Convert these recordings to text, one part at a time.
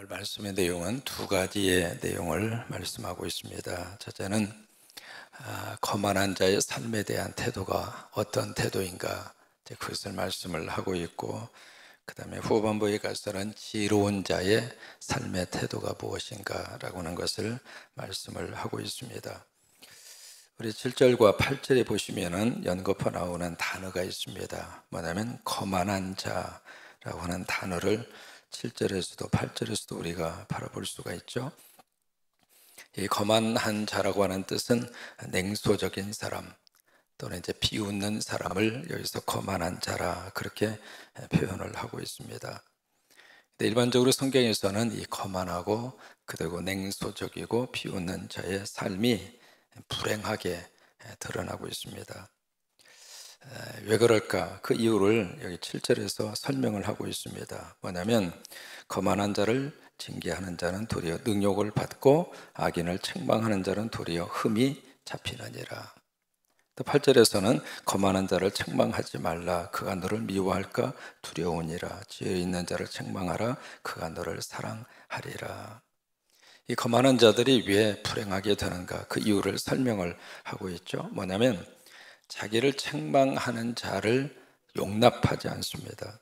오늘 말씀의 내용은 두 가지의 내용을 말씀하고 있습니다. 첫째는 거만한 자의 삶에 대한 태도가 어떤 태도인가, 그것을 말씀을 하고 있고, 그 다음에 후반부에 가서는 지혜로운 자의 삶의 태도가 무엇인가 라고 하는 것을 말씀을 하고 있습니다. 우리 7절과 8절에 보시면은 연거푸 나오는 단어가 있습니다. 뭐냐면 거만한 자라고 하는 단어를 7절에서도 8절에서도 우리가 바라볼 수가 있죠. 이 거만한 자라고 하는 뜻은 냉소적인 사람 또는 이제 비웃는 사람을 여기서 거만한 자라 그렇게 표현을 하고 있습니다. 일반적으로 성경에서는 이 거만하고 그리고 냉소적이고 비웃는 자의 삶이 불행하게 드러나고 있습니다. 왜 그럴까? 그 이유를 여기 7절에서 설명을 하고 있습니다. 뭐냐면 거만한 자를 징계하는 자는 도리어 능욕을 받고 악인을 책망하는 자는 도리어 흠이 잡히느니라. 또 8절에서는 거만한 자를 책망하지 말라. 그가 너를 미워할까 두려우니라. 지혜 있는 자를 책망하라. 그가 너를 사랑하리라. 이 거만한 자들이 왜 불행하게 되는가? 그 이유를 설명을 하고 있죠. 뭐냐면 자기를 책망하는 자를 용납하지 않습니다.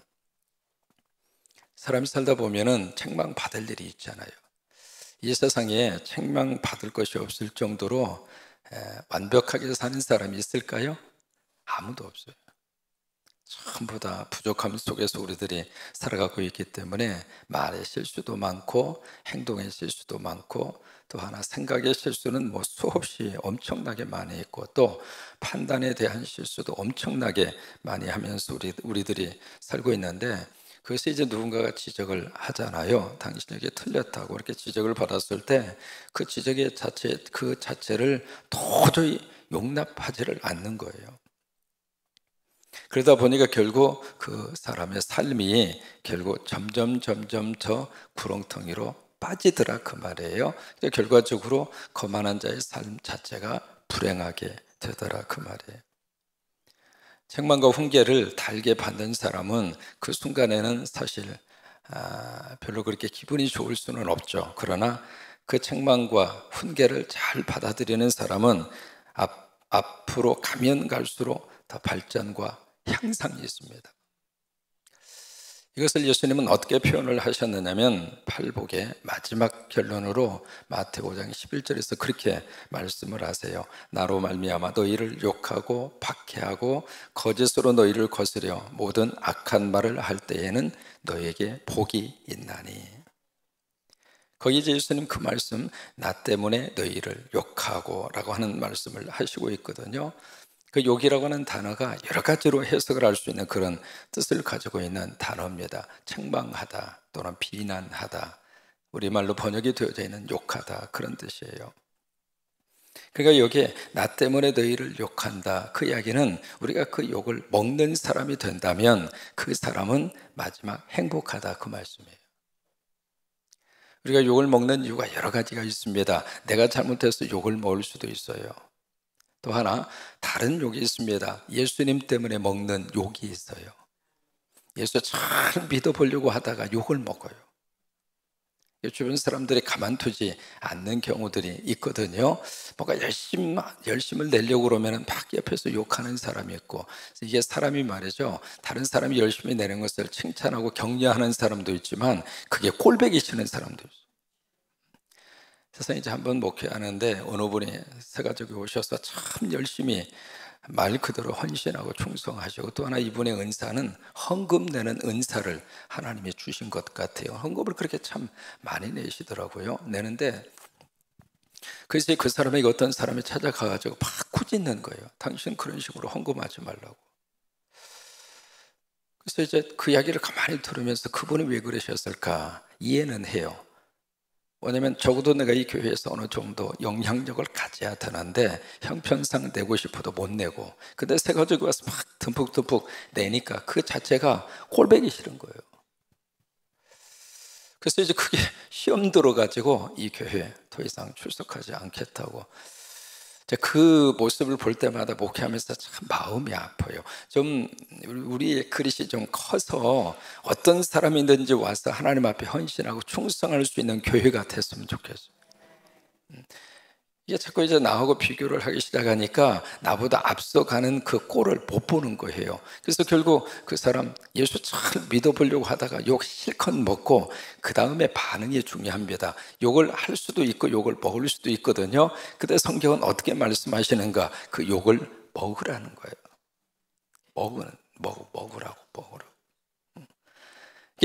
사람이 살다 보면은 책망받을 일이 있잖아요. 이 세상에 책망받을 것이 없을 정도로 완벽하게 사는 사람이 있을까요? 아무도 없어요. 전부 다 부족함 속에서 우리들이 살아가고 있기 때문에 말의 실수도 많고 행동의 실수도 많고 또 하나 생각의 실수는 뭐 수없이 엄청나게 많이 있고 또 판단에 대한 실수도 엄청나게 많이 하면서 우리들이 살고 있는데 그것이 이제 누군가가 지적을 하잖아요. 당신에게 틀렸다고 이렇게 지적을 받았을 때 그 지적의 그 자체를 도저히 용납하지를 않는 거예요. 그러다 보니까 결국 그 사람의 삶이 결국 점점 더 구렁텅이로 빠지더라 그 말이에요. 결과적으로 거만한 자의 삶 자체가 불행하게 되더라 그 말이에요. 책망과 훈계를 달게 받는 사람은 그 순간에는 사실 별로 그렇게 기분이 좋을 수는 없죠. 그러나 그 책망과 훈계를 잘 받아들이는 사람은 앞으로 가면 갈수록 더 발전과 향상이 있습니다. 이것을 예수님은 어떻게 표현을 하셨느냐면 팔복의 마지막 결론으로 마태오 5장 11절에서 그렇게 말씀을 하세요. 나로 말미암아 너희를 욕하고 박해하고 거짓으로 너희를 거스려 모든 악한 말을 할 때에는 너희에게 복이 있나니. 거기 이제 예수님 그 말씀 나 때문에 너희를 욕하고 라고 하는 말씀을 하시고 있거든요. 그 욕이라고 하는 단어가 여러 가지로 해석을 할 수 있는 그런 뜻을 가지고 있는 단어입니다. 책망하다 또는 비난하다, 우리말로 번역이 되어져 있는 욕하다 그런 뜻이에요. 그러니까 여기에 나 때문에 너희를 욕한다 그 이야기는 우리가 그 욕을 먹는 사람이 된다면 그 사람은 마지막 행복하다 그 말씀이에요. 우리가 욕을 먹는 이유가 여러 가지가 있습니다. 내가 잘못해서 욕을 먹을 수도 있어요. 또 하나 다른 욕이 있습니다. 예수님 때문에 먹는 욕이 있어요. 예수 잘 믿어보려고 하다가 욕을 먹어요. 주변 사람들이 가만두지 않는 경우들이 있거든요. 뭔가 열심을 내려고 그러면 막 옆에서 욕하는 사람이 있고, 이게 사람이 말이죠. 다른 사람이 열심히 내는 것을 칭찬하고 격려하는 사람도 있지만 그게 꼴보기 싫은 사람도 있어요. 세상에 이제 한번 목회하는데 어느 분이 새 가족이 오셔서 참 열심히 말 그대로 헌신하고 충성하시고, 또 하나 이분의 은사는 헌금 내는 은사를 하나님이 주신 것 같아요. 헌금을 그렇게 참 많이 내시더라고요. 내는데 그래서 그 사람에게 어떤 사람이 찾아가가지고 막 꾸짖는 거예요. 당신 그런 식으로 헌금하지 말라고. 그래서 이제 그 이야기를 가만히 들으면서 그분이 왜 그러셨을까 이해는 해요. 왜냐면 적어도 내가 이 교회에서 어느 정도 영향력을 가져야 되는데 형편상 내고 싶어도 못 내고, 근데 새 가지고 와서 막 듬뿍듬뿍 내니까 그 자체가 꼴보기 싫은 거예요. 그래서 이제 그게 시험 들어가지고 이 교회에 더 이상 출석하지 않겠다고 그 모습을 볼 때마다 목회하면서 참 마음이 아파요. 좀 우리의 그릇이 좀 커서 어떤 사람이든지 와서 하나님 앞에 헌신하고 충성할 수 있는 교회가 됐으면 좋겠어요. 이게 자꾸 이제 나하고 비교를 하기 시작하니까 나보다 앞서가는 그 꼴을 못 보는 거예요. 그래서 결국 그 사람 예수 잘 믿어보려고 하다가 욕 실컷 먹고 그 다음에 반응이 중요합니다. 욕을 할 수도 있고 욕을 먹을 수도 있거든요. 근데 성경은 어떻게 말씀하시는가? 그 욕을 먹으라는 거예요. 먹으라고.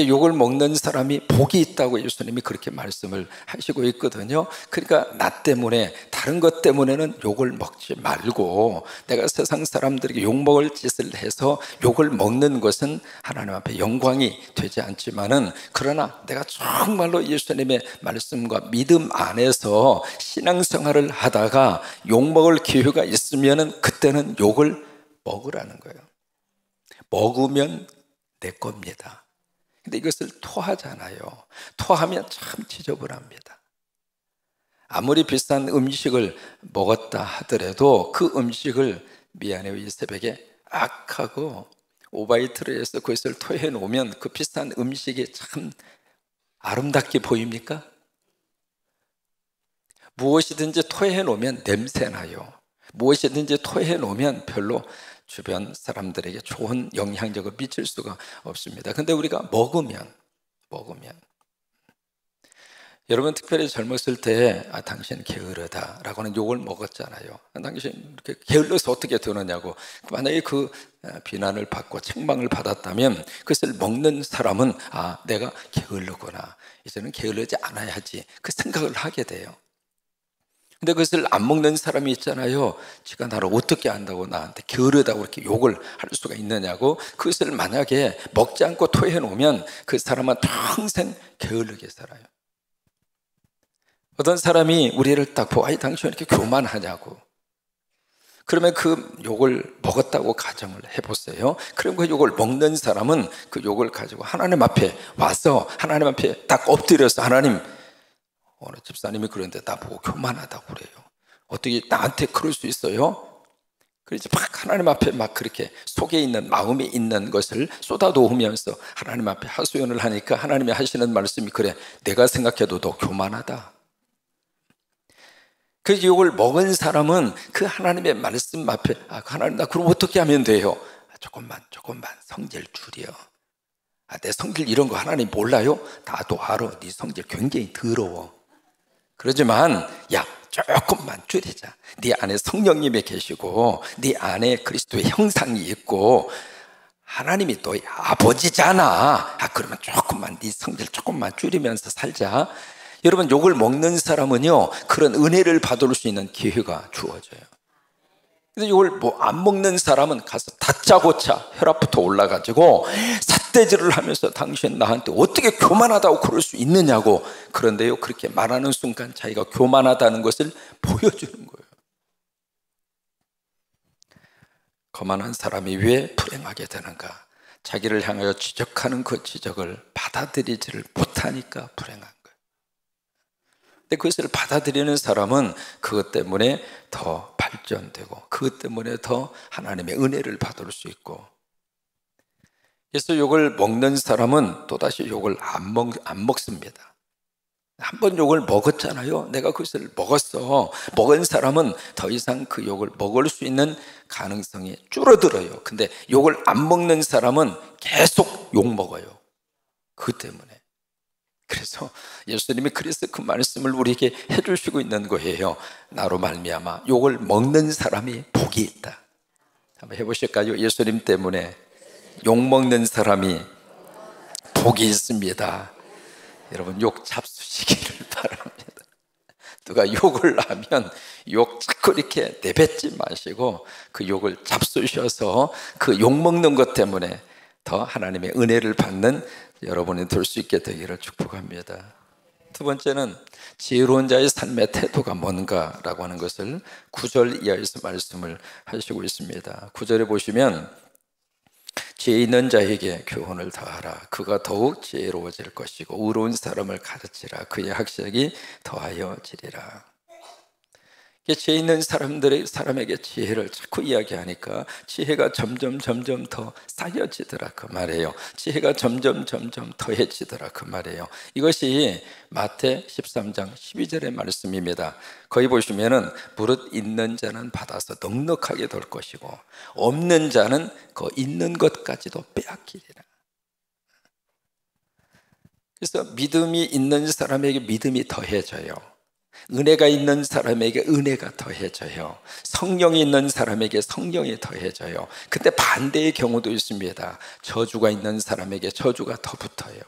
욕을 먹는 사람이 복이 있다고 예수님이 그렇게 말씀을 하시고 있거든요. 그러니까 나 때문에, 다른 것 때문에는 욕을 먹지 말고, 내가 세상 사람들에게 욕먹을 짓을 해서 욕을 먹는 것은 하나님 앞에 영광이 되지 않지만은, 그러나 내가 정말로 예수님의 말씀과 믿음 안에서 신앙생활을 하다가 욕먹을 기회가 있으면은 그때는 욕을 먹으라는 거예요. 먹으면 내 겁니다. 근데 이것을 토하잖아요. 토하면 참 지저분합니다. 아무리 비싼 음식을 먹었다 하더라도 그 음식을 미안해요, 이 새벽에 악하고 오바이트를 해서 그것을 토해 놓으면 그 비싼 음식이 참 아름답게 보입니까? 무엇이든지 토해 놓으면 냄새나요. 무엇이든지 토해 놓으면 별로 주변 사람들에게 좋은 영향력을 미칠 수가 없습니다. 근데 우리가 먹으면 여러분 특별히 젊었을 때 당신 게으르다 라고 하는 욕을 먹었잖아요. 당신 이렇게 게을러서 어떻게 되느냐고. 만약에 그 비난을 받고 책망을 받았다면 그것을 먹는 사람은 내가 게을르구나, 이제는 게을르지 않아야지, 그 생각을 하게 돼요. 근데 그것을 안 먹는 사람이 있잖아요. 지가 나를 어떻게 안다고 나한테 게으르다고 이렇게 욕을 할 수가 있느냐고. 그것을 만약에 먹지 않고 토해 놓으면 그 사람은 평생 게으르게 살아요. 어떤 사람이 우리를 딱 보고 당신 왜 이렇게 교만하냐고. 그러면 그 욕을 먹었다고 가정을 해보세요. 그럼 그 욕을 먹는 사람은 그 욕을 가지고 하나님 앞에 와서 하나님 앞에 딱 엎드려서, 하나님, 어느 집사님이 그런데 나보고 교만하다고 그래요. 어떻게 나한테 그럴 수 있어요? 그래서 막 하나님 앞에 막 그렇게 속에 있는, 마음에 있는 것을 쏟아놓으면서 하나님 앞에 하소연을 하니까 하나님이 하시는 말씀이, 그래, 내가 생각해도 너 교만하다. 그 욕을 먹은 사람은 그 하나님의 말씀 앞에 하나님, 나 그럼 어떻게 하면 돼요? 조금만 성질 줄여. 내 성질 이런 거 하나님 몰라요? 나도 알아. 네 성질 굉장히 더러워. 그러지만 야, 조금만 줄이자. 네 안에 성령님이 계시고 네 안에 그리스도의 형상이 있고 하나님이 너의 아버지잖아. 그러면 조금만, 네 성질 조금만 줄이면서 살자. 여러분, 욕을 먹는 사람은요, 그런 은혜를 받을 수 있는 기회가 주어져요. 근데 이걸 안 먹는 사람은 가서 다짜고짜 혈압부터 올라가지고 삿대질을 하면서 당신 나한테 어떻게 교만하다고 그럴 수 있느냐고. 그런데요, 그렇게 말하는 순간 자기가 교만하다는 것을 보여주는 거예요. 거만한 사람이 왜 불행하게 되는가? 자기를 향하여 지적하는 그 지적을 받아들이지를 못하니까 불행한 거예요. 근데 그것을 받아들이는 사람은 그것 때문에 더 발전되고 그것 때문에 더 하나님의 은혜를 받을 수 있고. 그래서 욕을 먹는 사람은 또다시 욕을 안 먹습니다. 한번 욕을 먹었잖아요. 내가 그것을 먹었어. 먹은 사람은 더 이상 그 욕을 먹을 수 있는 가능성이 줄어들어요. 근데 욕을 안 먹는 사람은 계속 욕 먹어요. 그 때문에. 그래서 예수님이 그래서 그 말씀을 우리에게 해주시고 있는 거예요. 나로 말미암아 욕을 먹는 사람이 복이 있다. 한번 해보실까요? 예수님 때문에 욕 먹는 사람이 복이 있습니다. 여러분, 욕 잡수시기를 바랍니다. 누가 욕을 하면 욕 자꾸 이렇게 내뱉지 마시고 그 욕을 잡수셔서 그 욕 먹는 것 때문에 더 하나님의 은혜를 받는 여러분이 될 수 있게 되기를 축복합니다. 두 번째는 지혜로운 자의 삶의 태도가 뭔가라고 하는 것을 9절 이하에서 말씀을 하시고 있습니다. 9절에 보시면 지혜 있는 자에게 교훈을 더하라. 그가 더욱 지혜로워질 것이고 의로운 사람을 가르치라. 그의 학식이 더하여지리라. 지혜 있는 사람에게 지혜를 자꾸 이야기하니까 지혜가 점점 더 쌓여지더라 그 말이에요. 지혜가 점점 더해지더라 그 말이에요. 이것이 마태 13장 12절의 말씀입니다. 거기 보시면은 무릇 있는 자는 받아서 넉넉하게 될 것이고 없는 자는 그 있는 것까지도 빼앗기리라. 그래서 믿음이 있는 사람에게 믿음이 더해져요. 은혜가 있는 사람에게 은혜가 더해져요. 성령이 있는 사람에게 성령이 더해져요. 근데 반대의 경우도 있습니다. 저주가 있는 사람에게 저주가 더 붙어요.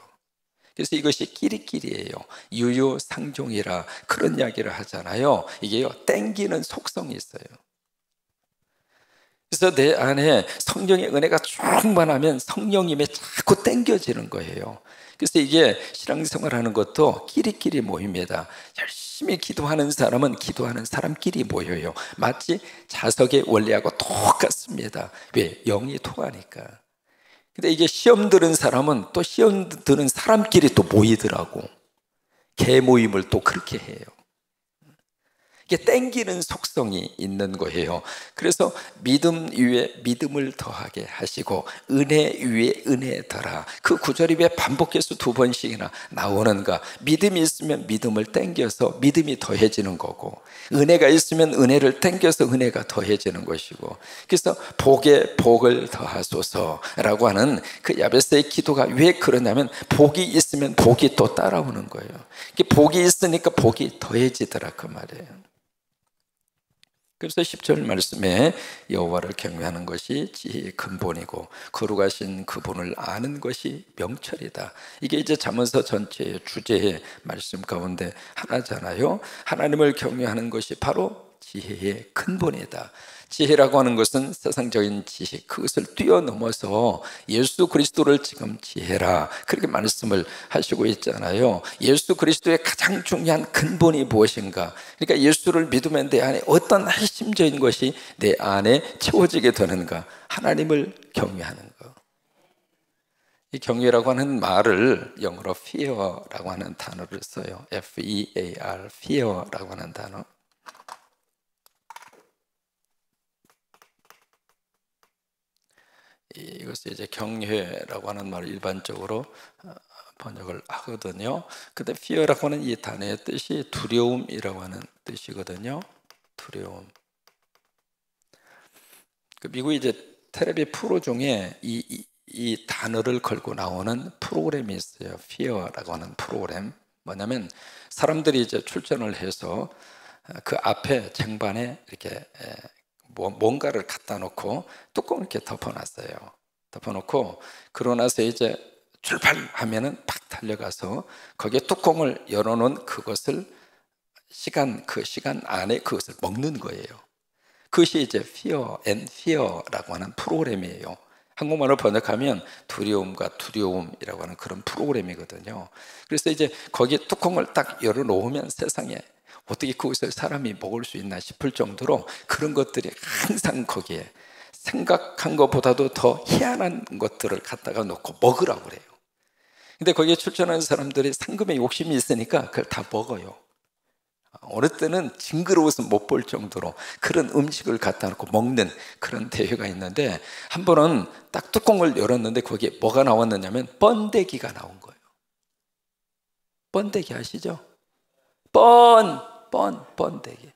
그래서 이것이 끼리끼리예요. 유유상종이라 그런 이야기를 하잖아요. 이게요, 땡기는 속성이 있어요. 그래서 내 안에 성령의 은혜가 충만하면 성령님에 자꾸 땡겨지는 거예요. 그래서 이게 신앙생활하는 것도 끼리끼리 모입니다. 열심히 기도하는 사람은 기도하는 사람끼리 모여요. 마치 자석의 원리하고 똑같습니다. 왜? 영이 통하니까. 근데 이게 시험 들은 사람은 또 시험 드는 사람끼리 또 모이더라고. 개 모임을 또 그렇게 해요. 이게 땡기는 속성이 있는 거예요. 그래서 믿음 위에 믿음을 더하게 하시고 은혜 위에 은혜 더라. 그 구절이 왜 반복해서 2번씩이나 나오는가? 믿음이 있으면 믿음을 땡겨서 믿음이 더해지는 거고, 은혜가 있으면 은혜를 땡겨서 은혜가 더해지는 것이고, 그래서 복에 복을 더하소서라고 하는 그 야베스의 기도가 왜 그러냐면 복이 있으면 복이 또 따라오는 거예요. 복이 있으니까 복이 더해지더라 그 말이에요. 그래서 10절 말씀에 여호와를 경외하는 것이 지혜의 근본이고 거룩하신 그분을 아는 것이 명철이다. 이게 이제 잠언서 전체의 주제의 말씀 가운데 하나잖아요. 하나님을 경외하는 것이 바로 지혜의 근본이다. 지혜라고 하는 것은 세상적인 지식, 그것을 뛰어넘어서 예수 그리스도를 지금 지혜라 그렇게 말씀을 하시고 있잖아요. 예수 그리스도의 가장 중요한 근본이 무엇인가? 그러니까 예수를 믿으면 내 안에 어떤 핵심적인 것이 내 안에 채워지게 되는가? 하나님을 경외하는 것. 이 경외라고 하는 말을 영어로 fear라고 하는 단어를 써요. F-E-A-R, fear라고 하는 단어. 이것을 이제 경외라고 하는 말을 일반적으로 번역을 하거든요. 근데 fear라고 하는 이 단어의 뜻이 두려움이라고 하는 뜻이거든요. 두려움. 그 미국 이제 텔레비 프로 중에 이 단어를 걸고 나오는 프로그램이 있어요. fear라고 하는 프로그램. 뭐냐면 사람들이 이제 출전을 해서 그 앞에 쟁반에 이렇게 뭔가를 갖다 놓고 뚜껑을 이렇게 덮어놨어요. 덮어놓고 그러고 나서 이제 출발하면은 팍 달려가서 거기에 뚜껑을 열어놓은 그것을 그 시간 안에 그것을 먹는 거예요. 그것이 이제 Fear and Fear라고 하는 프로그램이에요. 한국말로 번역하면 두려움과 두려움이라고 하는 그런 프로그램이거든요. 그래서 이제 거기에 뚜껑을 딱 열어놓으면 세상에 어떻게 그것을 사람이 먹을 수 있나 싶을 정도로 그런 것들이 항상 거기에 생각한 것보다도 더 희한한 것들을 갖다가 놓고 먹으라고 그래요. 근데 거기에 출전하는 사람들이 상금에 욕심이 있으니까 그걸 다 먹어요. 어느 때는 징그러워서 못 볼 정도로 그런 음식을 갖다 놓고 먹는 그런 대회가 있는데 한 번은 딱 뚜껑을 열었는데 거기에 뭐가 나왔느냐면 번데기가 나온 거예요. 번데기 아시죠? 번데기.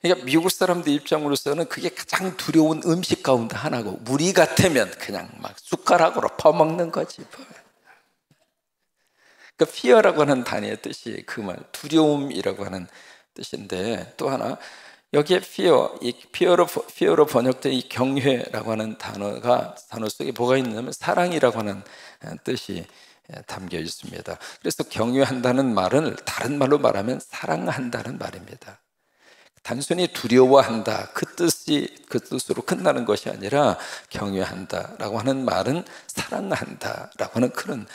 그러니까 미국 사람들 입장으로서는 그게 가장 두려운 음식 가운데 하나고 우리 같으면 그냥 막 숟가락으로 퍼먹는 거지. 그 fear라고 하는 단어의 뜻이 그 말 두려움이라고 하는 뜻인데 또 하나 여기에 fear로 번역된 이 경외라고 하는 단어 속에 뭐가 있냐면 사랑이라고 하는 뜻이 담겨 있습니다. 그래서 경외한다는 말은 다른 말로 말하면 사랑한다는 말입니다. 단순히 두려워한다 그 뜻으로 끝나는 것이 아니라 경외한다라고 하는 말은 사랑한다라고 하는 그런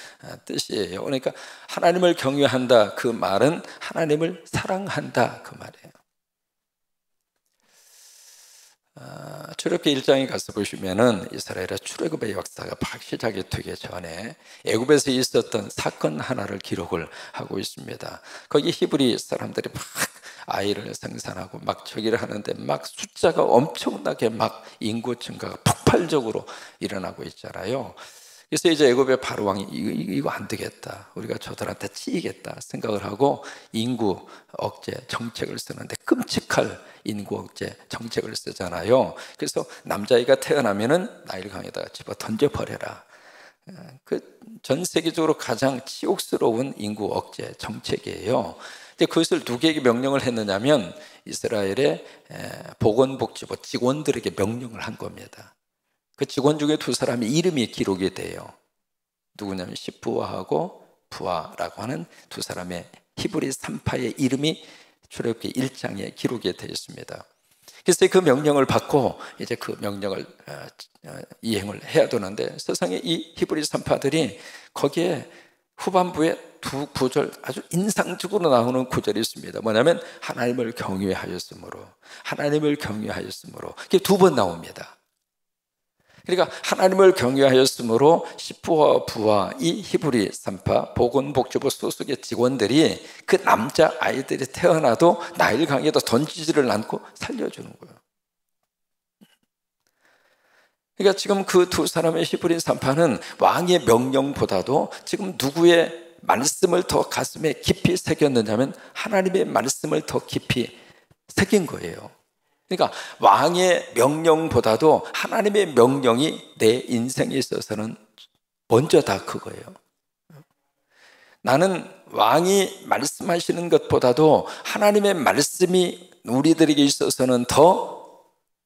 뜻이에요. 그러니까 하나님을 경외한다 그 말은 하나님을 사랑한다 그 말이에요. 출애굽기 1장에 가서 보시면은 이스라엘의 출애굽의 역사가 막 시작이 되기 전에 애굽에서 있었던 사건 하나를 기록을 하고 있습니다. 거기 히브리 사람들이 막 아이를 생산하고 막 저기를 하는데 막 숫자가 엄청나게 막 인구 증가가 폭발적으로 일어나고 있잖아요. 그래서 이제 애굽의 바로 왕이 이거 안 되겠다, 우리가 저들한테 치이겠다 생각을 하고 인구 억제 정책을 쓰는데, 끔찍할 인구 억제 정책을 쓰잖아요. 그래서 남자아이가 태어나면은 나일강에다가 집어 던져버려라. 그 전 세계적으로 가장 치욕스러운 인구 억제 정책이에요. 근데 그것을 누구에게 명령을 했느냐면 이스라엘의 보건복지부 직원들에게 명령을 한 겁니다. 그 직원 중에 두 사람의 이름이 기록이 돼요. 누구냐면 시프와하고 부아라고 하는 두 사람의 히브리 3파의 이름이 출애굽기 1장에 기록이 되어 있습니다. 그래서 그 명령을 받고 이제 그 명령을 이행을 해야 되는데, 세상에 이 히브리 3파들이 거기에 후반부에 두 구절 아주 인상적으로 나오는 구절이 있습니다. 뭐냐면 하나님을 경외하였으므로, 하나님을 경외하였으므로, 이게 두 번 나옵니다. 그러니까 하나님을 경외하였으므로 시프와 부와 이 히브리 3파 보건복지부 소속의 직원들이 그 남자 아이들이 태어나도 나일강에도 던지지를 않고 살려주는 거예요. 그러니까 지금 그 두 사람의 히브리 3파는 왕의 명령보다도 지금 누구의 말씀을 더 가슴에 깊이 새겼느냐면 하나님의 말씀을 더 깊이 새긴 거예요. 그러니까 왕의 명령보다도 하나님의 명령이 내 인생에 있어서는 먼저다, 그거예요. 나는 왕이 말씀하시는 것보다도 하나님의 말씀이 우리들에게 있어서는 더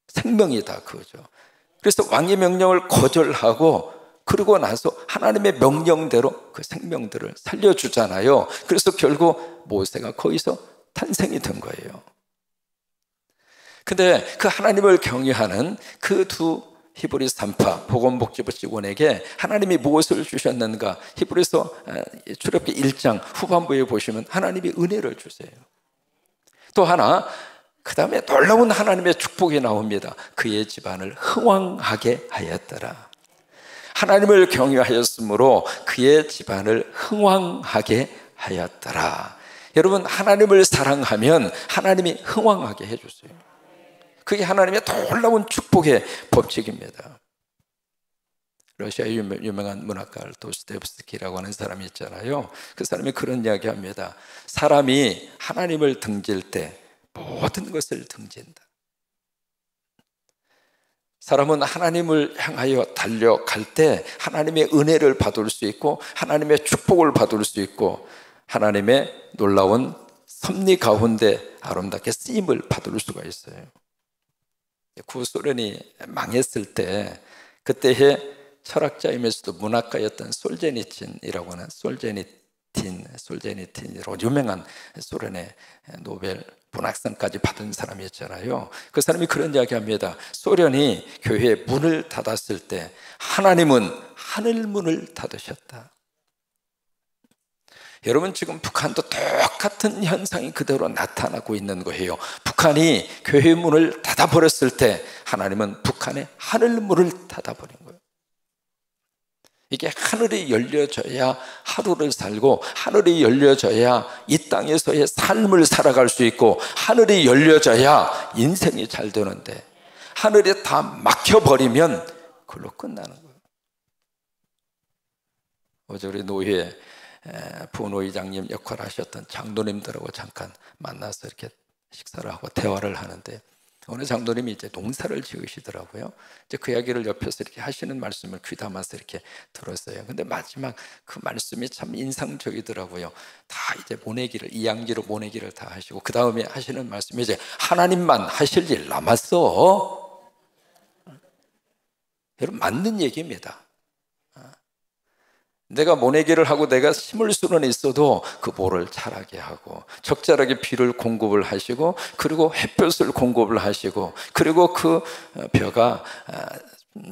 생명이다, 그거죠. 그래서 왕의 명령을 거절하고 그러고 나서 하나님의 명령대로 그 생명들을 살려주잖아요. 그래서 결국 모세가 거기서 탄생이 된 거예요. 근데 그 하나님을 경외하는 그 두 히브리 3파 보건복지부 직원에게 하나님이 무엇을 주셨는가? 히브리서 출애굽기 1장 후반부에 보시면 하나님이 은혜를 주세요. 또 하나, 그 다음에 놀라운 하나님의 축복이 나옵니다. 그의 집안을 흥왕하게 하였더라. 하나님을 경외하였으므로 그의 집안을 흥왕하게 하였더라. 여러분, 하나님을 사랑하면 하나님이 흥왕하게 해주세요. 그게 하나님의 놀라운 축복의 법칙입니다. 러시아의 유명한 문학가 도스토옙스키라고 하는 사람이 있잖아요. 그 사람이 그런 이야기 합니다. 사람이 하나님을 등질 때 모든 것을 등진다. 사람은 하나님을 향하여 달려갈 때 하나님의 은혜를 받을 수 있고 하나님의 축복을 받을 수 있고 하나님의 놀라운 섭리 가운데 아름답게 쓰임을 받을 수가 있어요. 구소련이 망했을 때 그때의 철학자이면서도 문학가였던 솔제니친이라고 하는 솔제니틴으로 유명한 소련의 노벨 문학상까지 받은 사람이었잖아요. 그 사람이 그런 이야기합니다. 소련이 교회에 문을 닫았을 때 하나님은 하늘 문을 닫으셨다. 여러분, 지금 북한도 똑같은 현상이 그대로 나타나고 있는 거예요. 북한이 교회 문을 닫아버렸을 때 하나님은 북한의 하늘 문을 닫아버린 거예요. 이게 하늘이 열려져야 하루를 살고 하늘이 열려져야 이 땅에서의 삶을 살아갈 수 있고 하늘이 열려져야 인생이 잘 되는데 하늘이 다 막혀버리면 그걸로 끝나는 거예요. 어제 우리 노회 부노회장님 역할을 하셨던 장로님들하고 잠깐 만나서 이렇게 식사를 하고 대화를 하는데 어느 장로님이 이제 농사를 지으시더라고요. 이제 그 이야기를 옆에서 이렇게 하시는 말씀을 귀담아서 이렇게 들었어요. 근데 마지막 그 말씀이 참 인상적이더라고요. 다 이제 모내기를, 이양기로 모내기를 다 하시고 그 다음에 하시는 말씀이 이제 하나님만 하실 일 남았어. 여러분, 맞는 얘기입니다. 내가 모내기를 하고 내가 심을 수는 있어도 그 모를 자라게 하고 적절하게 비를 공급을 하시고 그리고 햇볕을 공급을 하시고 그리고 그 벼가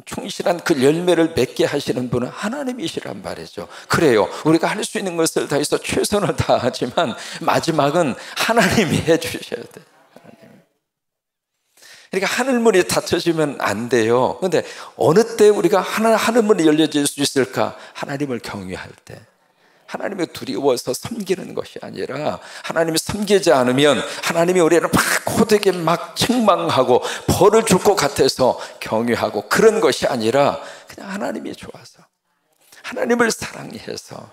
충실한 그 열매를 맺게 하시는 분은 하나님이시란 말이죠. 그래요, 우리가 할 수 있는 것을 다해서 최선을 다하지만 마지막은 하나님이 해주셔야 돼요. 그러니까 하늘문이 닫혀지면 안 돼요. 그런데 어느 때 우리가 하늘문이 열려질 수 있을까? 하나님을 경외할 때, 하나님을 두려워서 섬기는 것이 아니라, 하나님이 섬기지 않으면 하나님이 우리를 막 호되게 막 책망하고 벌을 줄 것 같아서 경외하고, 그런 것이 아니라 그냥 하나님이 좋아서, 하나님을 사랑해서,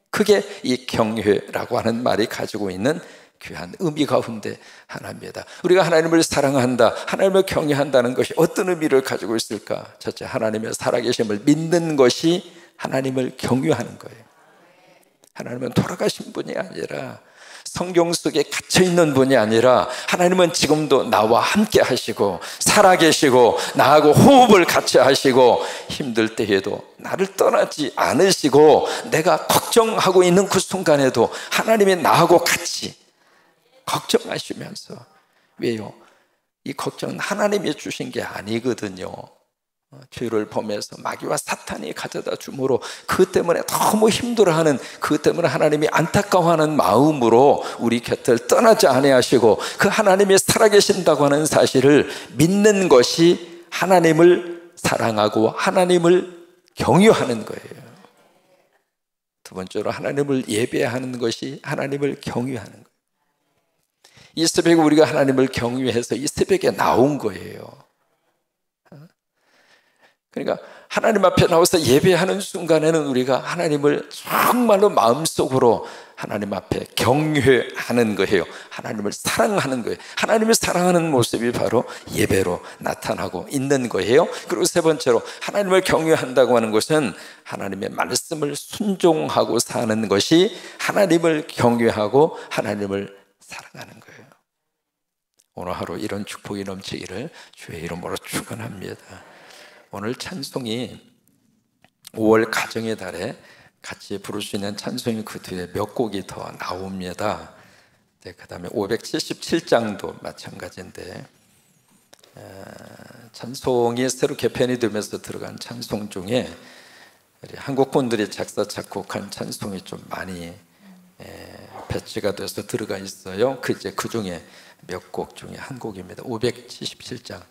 그게 이 경외라고 하는 말이 가지고 있는 귀한 의미 가운데 하나입니다. 우리가 하나님을 사랑한다, 하나님을 경외한다는 것이 어떤 의미를 가지고 있을까? 첫째, 하나님의 살아계심을 믿는 것이 하나님을 경외하는 거예요. 하나님은 돌아가신 분이 아니라, 성경 속에 갇혀있는 분이 아니라, 하나님은 지금도 나와 함께 하시고 살아계시고 나하고 호흡을 같이 하시고, 힘들 때에도 나를 떠나지 않으시고, 내가 걱정하고 있는 그 순간에도 하나님이 나하고 같이 걱정하시면서. 왜요? 이 걱정은 하나님이 주신 게 아니거든요. 죄를 범해서 마귀와 사탄이 가져다 주므로, 그 때문에 너무 힘들어하는, 그 때문에 하나님이 안타까워하는 마음으로 우리 곁을 떠나지 아니하시고, 그 하나님이 살아계신다고 하는 사실을 믿는 것이 하나님을 사랑하고 하나님을 경외하는 거예요. 두 번째로, 하나님을 예배하는 것이 하나님을 경외하는 거예요. 이 새벽에 우리가 하나님을 경외해서 이 새벽에 나온 거예요. 그러니까 하나님 앞에 나와서 예배하는 순간에는 우리가 하나님을 정말로 마음속으로 하나님 앞에 경외하는 거예요. 하나님을 사랑하는 거예요. 하나님을 사랑하는 모습이 바로 예배로 나타나고 있는 거예요. 그리고 세 번째로, 하나님을 경외한다고 하는 것은 하나님의 말씀을 순종하고 사는 것이 하나님을 경외하고 하나님을 사랑하는 거예요. 오늘 하루 이런 축복이 넘치기를 주의 이름으로 축원합니다. 오늘 찬송이 5월 가정의 달에 같이 부를 수 있는 찬송이 그 뒤에 몇 곡이 더 나옵니다. 네, 그 다음에 577장도 마찬가지인데, 찬송이 새로 개편이 되면서 들어간 찬송 중에 한국 분들이 작사 작곡한 찬송이 좀 많이 배치가 돼서 들어가 있어요. 그 중에 몇 곡 중에 한 곡입니다. 577장.